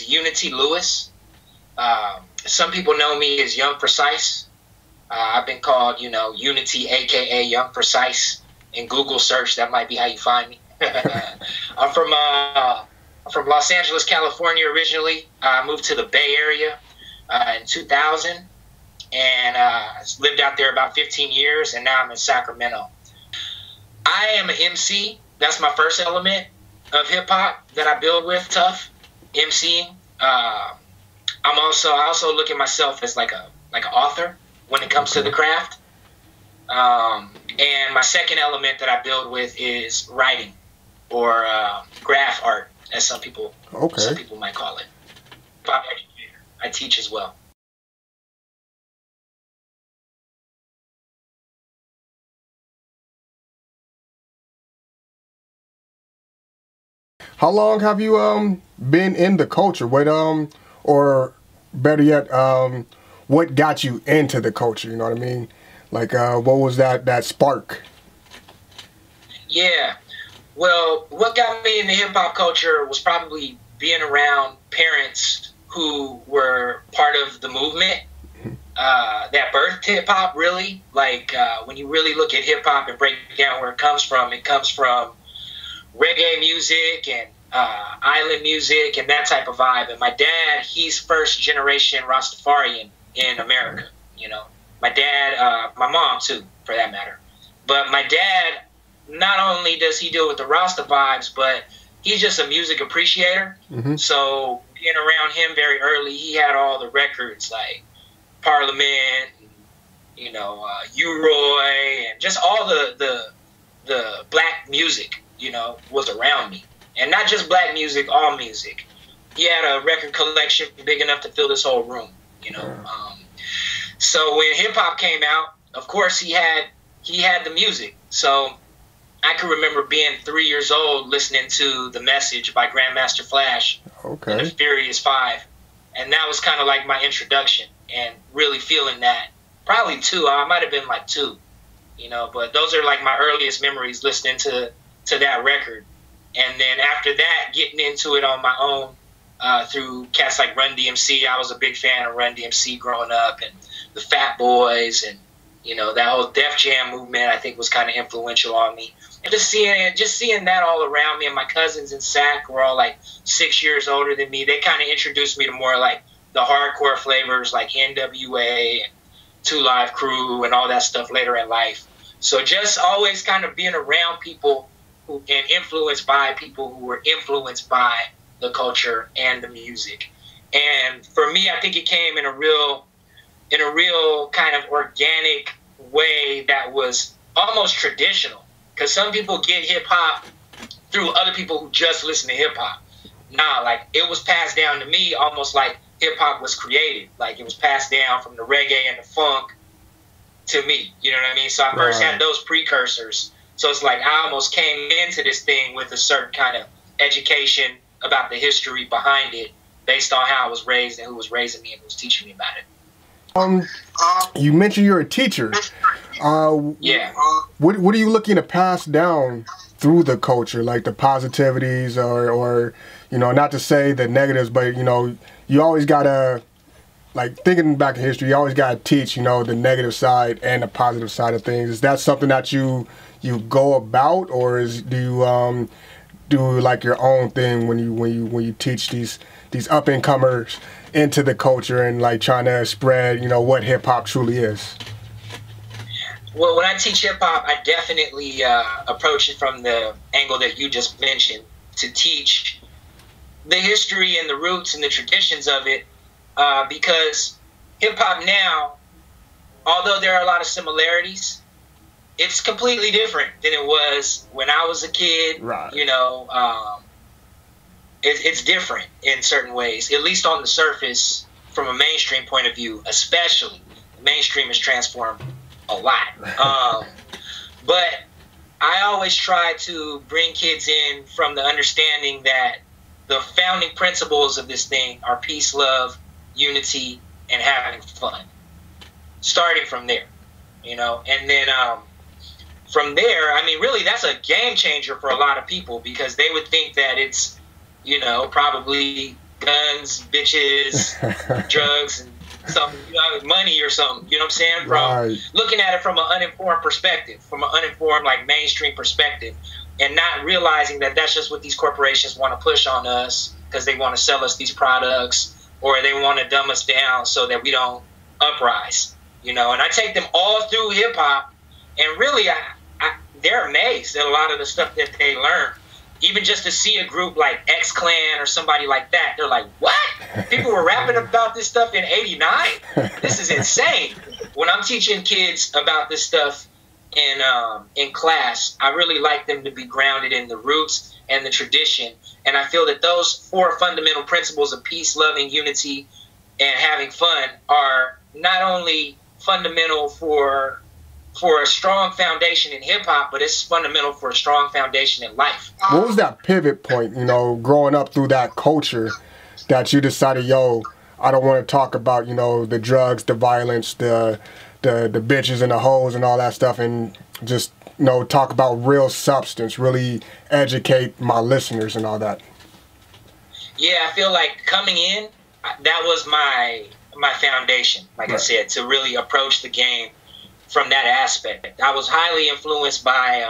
is Unity Lewis. Some people know me as Young Precise. I've been called, Unity, aka Young Precise. In Google search, that might be how you find me. I'm from Los Angeles, California originally. I moved to the Bay Area in 2000, and lived out there about 15 years, and now I'm in Sacramento. I am an MC. That's my first element of hip hop that I build with. Tough MCing. I also look at myself as like an author when it comes to the craft. And my second element that I build with is writing, or graph art, as some people might call it. Pop educator. I teach as well. How long have you been in the culture? Or better yet, what got you into the culture? You know what I mean? Like, what was that spark? Yeah. Well, what got me in the hip hop culture was probably being around parents who were part of the movement that birthed hip hop, really. Like, when you really look at hip hop and break down where it comes from reggae music and island music and that type of vibe. And my dad, he's first generation Rastafarian in America, My dad, my mom too, for that matter. But my dad, not only does he deal with the Rasta vibes, but he's just a music appreciator. Mm-hmm. So being around him very early, he had all the records like Parliament, U-Roy, and just all the black music, was around me. And not just black music, all music. He had a record collection big enough to fill this whole room, So when hip hop came out, of course he had the music. So I can remember being 3 years old listening to The Message by Grandmaster Flash and the Furious Five. And that was kind of like my introduction, and really feeling that. Probably two. I might have been like two, but those are like my earliest memories listening to that record. And then after that, getting into it on my own through cats like Run DMC. I was a big fan of Run DMC growing up, and the Fat Boys, and that whole Def Jam movement, I think, was kind of influential on me. And just seeing that all around me, and my cousins in Sac were all like 6 years older than me. They kind of introduced me to more like the hardcore flavors like NWA and 2 Live Crew and all that stuff later in life. So just always kind of being around people and influenced by people who were influenced by the culture and the music. And for me, I think it came in a real kind of organic way that was almost traditional. Because some people get hip hop through other people who just listen to hip hop. Nah, like it was passed down to me almost like hip hop was created. Like it was passed down from the reggae and the funk to me. You know what I mean? So I first had those precursors. So it's like I almost came into this thing with a certain kind of education about the history behind it based on how I was raised and who was raising me and who was teaching me about it. You mentioned you're a teacher. Yeah. What are you looking to pass down through the culture, like the positivities or not to say the negatives, but, you always got to, like thinking back in history, you always got to teach, the negative side and the positive side of things. Is that something that you go about, or do you do like your own thing when you teach these up and comers into the culture and like trying to spread what hip hop truly is? Well, when I teach hip hop, I definitely approach it from the angle that you just mentioned, to teach the history and the roots and the traditions of it, because hip hop now, although there are a lot of similarities, it's completely different than it was when I was a kid. Right. It's different in certain ways, at least on the surface, from a mainstream point of view, especially. The mainstream has transformed a lot. But I always try to bring kids in from the understanding that the founding principles of this thing are peace, love, unity, and having fun. Starting from there, and then from there, I mean, really, that's a game changer for a lot of people, because they would think that it's, probably guns, bitches, drugs, and some money or something. You know what I'm saying? From looking at it from an uninformed perspective, from an uninformed like mainstream perspective, and not realizing that that's just what these corporations want to push on us because they want to sell us these products or they want to dumb us down so that we don't uprise. You know, and I take them all through hip hop, and really, they're amazed at a lot of the stuff that they learn. Even just to see a group like X Clan or somebody like that, they're like, what? People were rapping about this stuff in '89? This is insane. When I'm teaching kids about this stuff in class, I really like them to be grounded in the roots and the tradition. And I feel that those 4 fundamental principles of peace, loving, unity, and having fun are not only fundamental for a strong foundation in hip-hop, but it's fundamental for a strong foundation in life. What was that pivot point, you know, growing up through that culture that you decided, yo, I don't want to talk about, you know, the drugs, the violence, the bitches and the hoes and all that stuff, and just, you know, talk about real substance, really educate my listeners and all that? Yeah, I feel like coming in, that was my foundation, like I said, to really approach the game from that aspect. I was highly influenced by,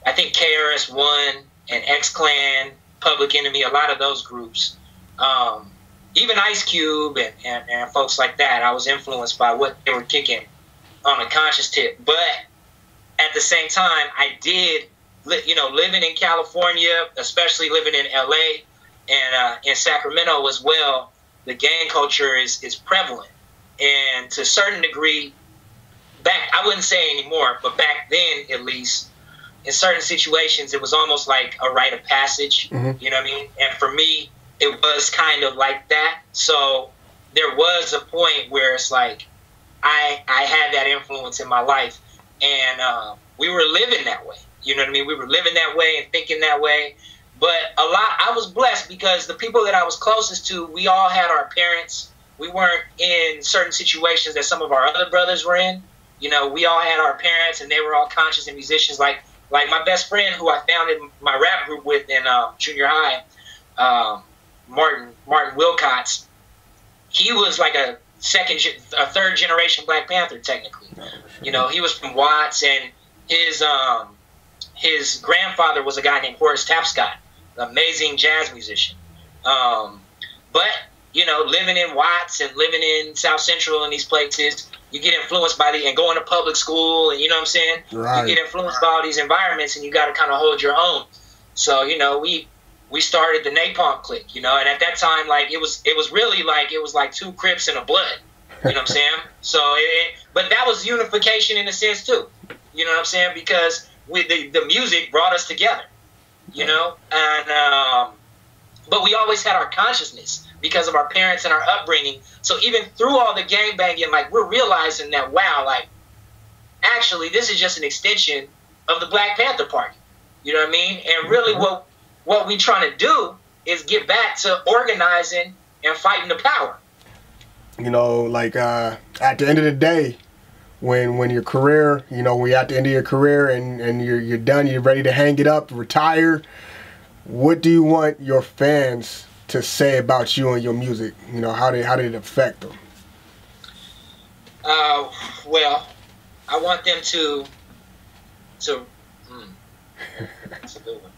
I think KRS-One and X-Clan, Public Enemy, a lot of those groups. Even Ice Cube and folks like that, I was influenced by what they were kicking on a conscious tip. But at the same time, I did, you know, living in California, especially living in LA and in Sacramento as well, the gang culture is prevalent. And to a certain degree, I wouldn't say anymore, but back then at least, in certain situations, it was almost like a rite of passage. Mm-hmm. You know what I mean? And for me, it was kind of like that. So there was a point where it's like I had that influence in my life, and we were living that way. You know what I mean? We were living that way and thinking that way. But I was blessed because the people that I was closest to, we all had our parents. We weren't in certain situations that some of our other brothers were in. You know, we all had our parents, and they were all conscious and musicians. Like my best friend, who I founded my rap group with in junior high, Martin Wilcox. He was like a third generation Black Panther, technically. You know, he was from Watts, and his grandfather was a guy named Horace Tapscott, an amazing jazz musician. But you know, living in Watts and living in South Central and these places, you get influenced by and going to public school, and you know what I'm saying? Right. You get influenced by all these environments, and you got to kind of hold your own. So, you know, we started the Napalm Clique, you know, and at that time, like, it was really like, it was like 2 Crips and a Blood, you know what I'm saying? So, but that was unification in a sense too, you know what I'm saying? Because the music brought us together, you know, and, but we always had our consciousness because of our parents and our upbringing. So even through all the gang banging, like, we're realizing that, wow, like, actually, this is just an extension of the Black Panther Party. You know what I mean? And really what we trying to do is get back to organizing and fighting the power. You know, like, at the end of the day, when your career, you know, when you're at the end of your career and you're done, you're ready to hang it up, retire, what do you want your fans to say about you and your music? You know, how did it affect them? Well, I want them to that's a good one.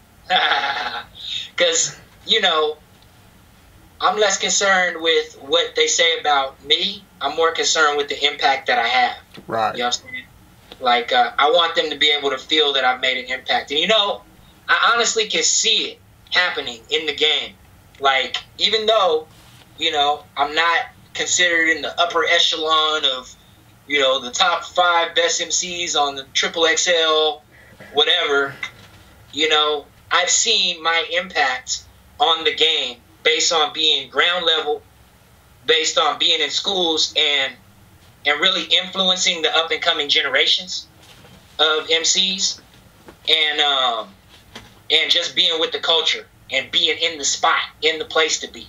Because, you know, I'm less concerned with what they say about me. I'm more concerned with the impact that I have. Right. You know what I'm saying? Like, I want them to be able to feel that I've made an impact. And, you know, I honestly can see it happening in the game. Like, even though, you know, I'm not considered in the upper echelon of, you know, the top 5 best MCs on the Triple XL, whatever, you know, I've seen my impact on the game based on being ground level, based on being in schools and really influencing the up and coming generations of MCs, and just being with the culture and being in the spot, in the place to be.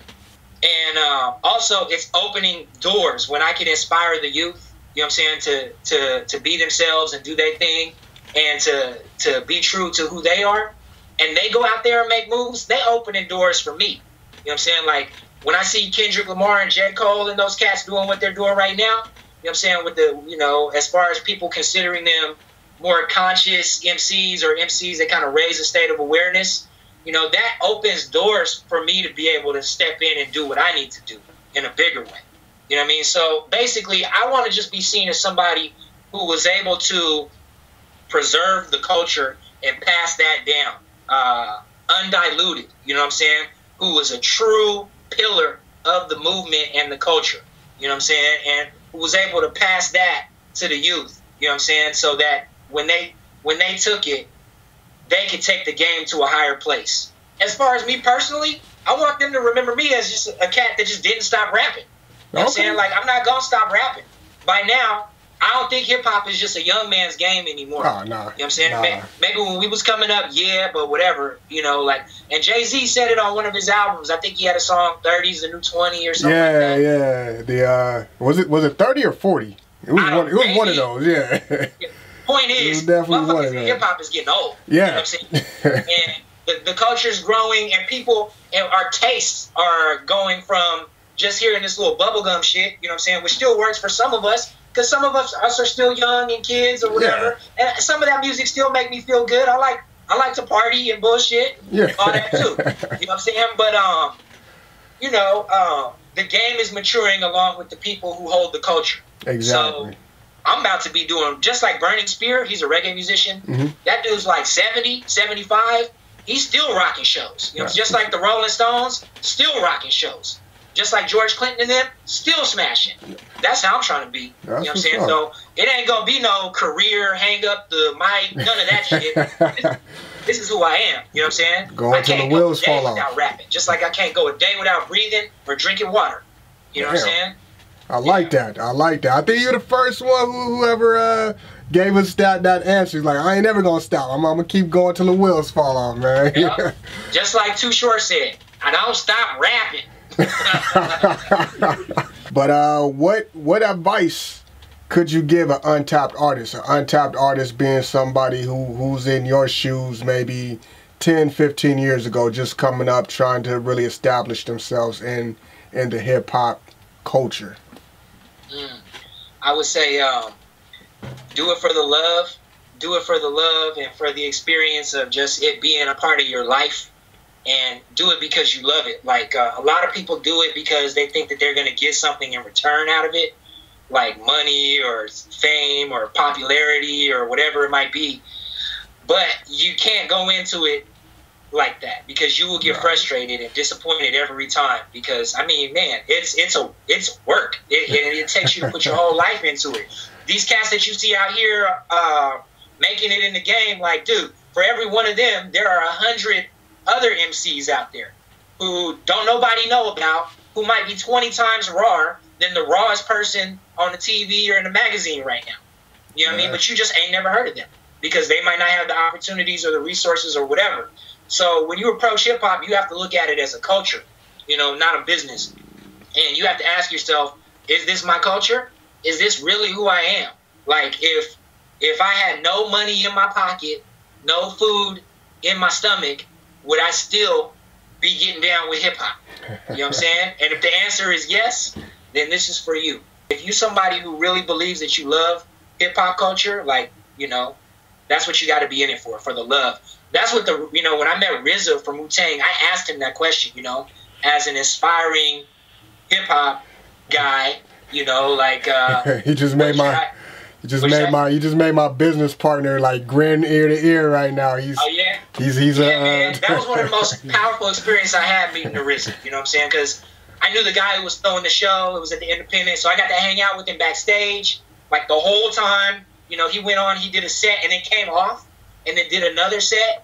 And also, it's opening doors when I can inspire the youth, you know what I'm saying, to be themselves and do their thing, and to be true to who they are. And they go out there and make moves, they opening doors for me. You know what I'm saying? Like, when I see Kendrick Lamar and J. Cole and those cats doing what they're doing right now, you know what I'm saying, with the, you know, as far as people considering them more conscious MCs or MCs that kind of raise a state of awareness, you know, that opens doors for me to be able to step in and do what I need to do in a bigger way. You know what I mean? So basically, I want to just be seen as somebody who was able to preserve the culture and pass that down, undiluted, you know what I'm saying? Who was a true pillar of the movement and the culture, you know what I'm saying? And who was able to pass that to the youth, you know what I'm saying? So that when they took it, they could take the game to a higher place. As far as me personally, I want them to remember me as just a cat that just didn't stop rapping. You know what I'm saying? Like, I'm not going to stop rapping. By now, I don't think hip-hop is just a young man's game anymore. Oh, no. You know what I'm saying? Maybe when we was coming up, yeah, but whatever. You know, like, and Jay-Z said it on one of his albums. I think he had a song, 30's the New 20 or something like that. Yeah. Was it 30 or 40? It was one of those, yeah. Point is, hip-hop is getting old. Yeah. You know what I'm saying? And the culture's growing, and people, and our tastes are going from just hearing this little bubblegum shit, you know what I'm saying, which still works for some of us, because some of us are still young and kids or whatever, and some of that music still make me feel good. I like to party and bullshit, all that too. You know what I'm saying? But you know, the game is maturing along with the people who hold the culture. Exactly. So I'm about to be doing, just like Burning Spear, he's a reggae musician. Mm-hmm. That dude's like 70, 75. He's still rocking shows. You know, just like the Rolling Stones, still rocking shows. Just like George Clinton and them, still smashing. That's how I'm trying to be. You know what I'm saying? So it ain't going to be no career, hang up the mic, none of that shit. This is who I am. You know what I'm saying? Go until the wheels fall off. Without rapping. Just like I can't go a day without breathing or drinking water. You know what I'm saying? I like that. I think you're the first one whoever gave us that answer. He's like, I ain't never going to stop. I'm going to keep going till the wheels fall off, man. Yep. Just like Too Short said, I don't stop rapping. But what advice could you give an untapped artist? An untapped artist being somebody who's in your shoes maybe 10, 15 years ago, just coming up, trying to really establish themselves in the hip-hop culture. I would say do it for the love. Do it for the love and for the experience of just it being a part of your life. And do it because you love it. Like, a lot of people do it because they think that they're going to get something in return out of it, like money or fame or popularity or whatever it might be. But you can't go into it like that, because you will get frustrated and disappointed every time. Because, I mean, man, it's work. It takes you to put your whole life into it. These cats that you see out here making it in the game, like, dude, for every one of them, there are 100 other MCs out there who don't nobody know about, who might be 20 times rawer than the rawest person on the TV or in the magazine right now. You know what I mean? But you just ain't never heard of them because they might not have the opportunities or the resources or whatever. So when you approach hip-hop, you have to look at it as a culture, you know, not a business. And you have to ask yourself, is this my culture? Is this really who I am? Like, if I had no money in my pocket, no food in my stomach, would I still be getting down with hip-hop? You know what I'm saying? And if the answer is yes, then this is for you. If you're somebody who really believes that you love hip-hop culture, like, you know, that's what you got to be in it for the love. That's what you know, when I met RZA from Wu-Tang, I asked him that question, you know, as an aspiring hip-hop guy, you know, like... he just made my business partner like grin ear to ear right now. Man. That was one of the most powerful experiences I had meeting the RZA. You know what I'm saying? Because I knew the guy who was throwing the show. It was at the Independent, so I got to hang out with him backstage like the whole time. You know, he went on, he did a set, and then came off, and then did another set,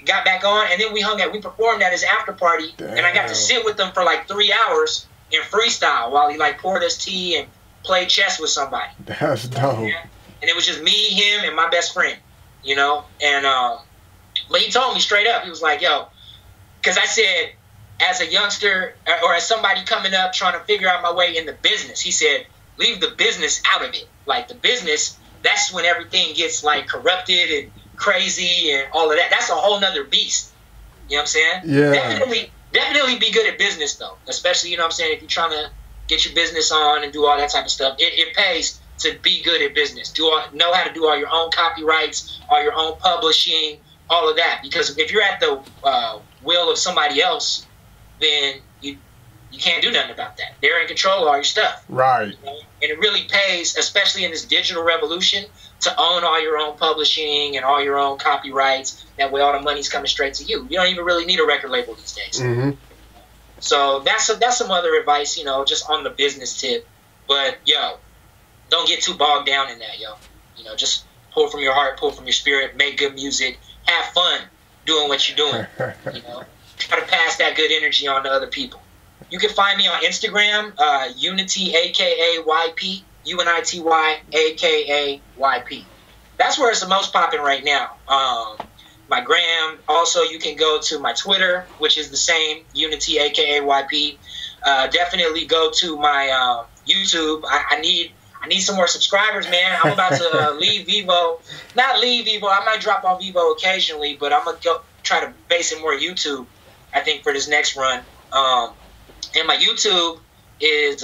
got back on, and then we performed at his after party, and I got to sit with him for like 3 hours in freestyle while he like poured us tea and played chess with somebody. That's dope. Yeah. And it was just me, him, and my best friend, you know? And, but he told me straight up, he was like, yo, because I said, as a youngster, or as somebody coming up trying to figure out my way in the business, he said, leave the business out of it. Like, the business, that's when everything gets, like, corrupted and crazy and all of that. That's a whole nother beast. You know what I'm saying? Yeah. Definitely be good at business, though. Especially, you know what I'm saying, if you're trying to get your business on and do all that type of stuff, it pays to be good at business. Know how to do all your own copyrights, all your own publishing, all of that. Because if you're at the will of somebody else, then you can't do nothing about that. They're in control of all your stuff. Right. You know? And it really pays, especially in this digital revolution, to own all your own publishing and all your own copyrights. That way all the money's coming straight to you. You don't even really need a record label these days. Mm-hmm. So that's some other advice, you know, just on the business tip. But, yo, don't get too bogged down in that, yo. You know, just pull from your heart, pull from your spirit, make good music, have fun doing what you're doing. You know, try to pass that good energy on to other people. You can find me on Instagram, Unity, a.k.a. YP, UNITY, a.k.a. YP. That's where it's the most popping right now. My gram. Also, you can go to my Twitter, which is the same, Unity, a.k.a. YP. Definitely go to my YouTube. I need some more subscribers, man. I'm about to leave Vevo. Not leave Vevo. I might drop on Vevo occasionally, but I'm going to go try to base it more YouTube, I think, for this next run. And my YouTube is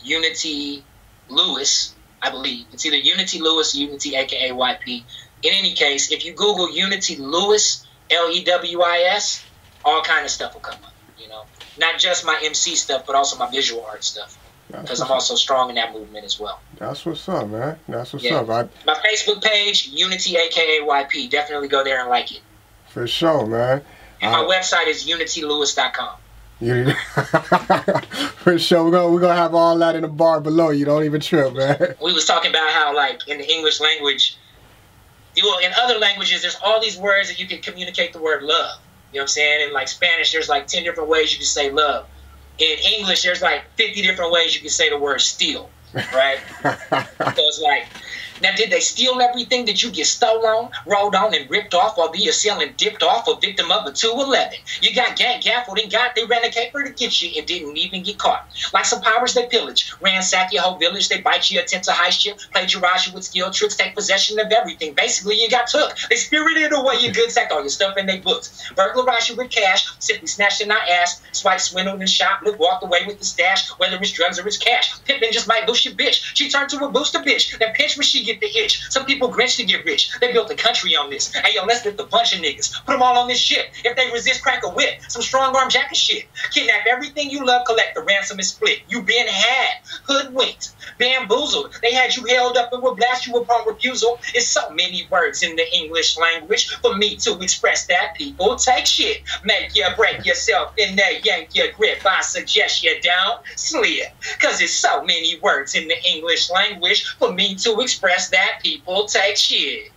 Unity Lewis, I believe. It's either Unity Lewis or Unity, a.k.a. YP. In any case, if you Google Unity Lewis, Lewis, all kind of stuff will come up, you know. Not just my MC stuff, but also my visual art stuff. Because I'm also strong in that movement as well. That's what's up, man. That's what's up. My Facebook page, Unity, a.k.a. YP. Definitely go there and like it. For sure, man. And my website is unitylewis.com. For sure. We're gonna have all that in the bar below. You don't even trip, man. We was talking about how, like, in the English language, well, in other languages, there's all these words that you can communicate the word love. You know what I'm saying? In, like, Spanish, there's, like, 10 different ways you can say love. In English, there's, like, 50 different ways you can say the word steal, right? So it's like, now, did they steal everything? Did you get stolen, rolled on, and ripped off, or be you selling dipped off, or victim of a 211? You got gaffled and they ran a caper to get you and didn't even get caught. Like some pirates, they pillage, ransack your whole village, they bite you, attempt to heist you, plagiarize you with skill tricks, take possession of everything. Basically, you got took. They spirited away your goods, sacked all your stuff in their books. Burglarize you with cash, simply snatched in our ass, swipe, swindled, and shoplift, walked away with the stash, whether it's drugs or it's cash. Pippin just might boost your bitch. She turned to a booster bitch. That pinch when she get the itch. Some people grinch to get rich. They built a country on this. Hey, yo, let's lift a bunch of niggas. Put them all on this shit. If they resist, crack a whip. Some strong arm jacket shit. Kidnap everything you love, collect the ransom and split. You been had, hoodwinked, bamboozled. They had you held up and would blast you upon refusal. It's so many words in the English language for me to express that people take shit. Make you break yourself in there, yank your grip. I suggest you don't slip. Cause it's so many words in the English language for me to express that people take shit.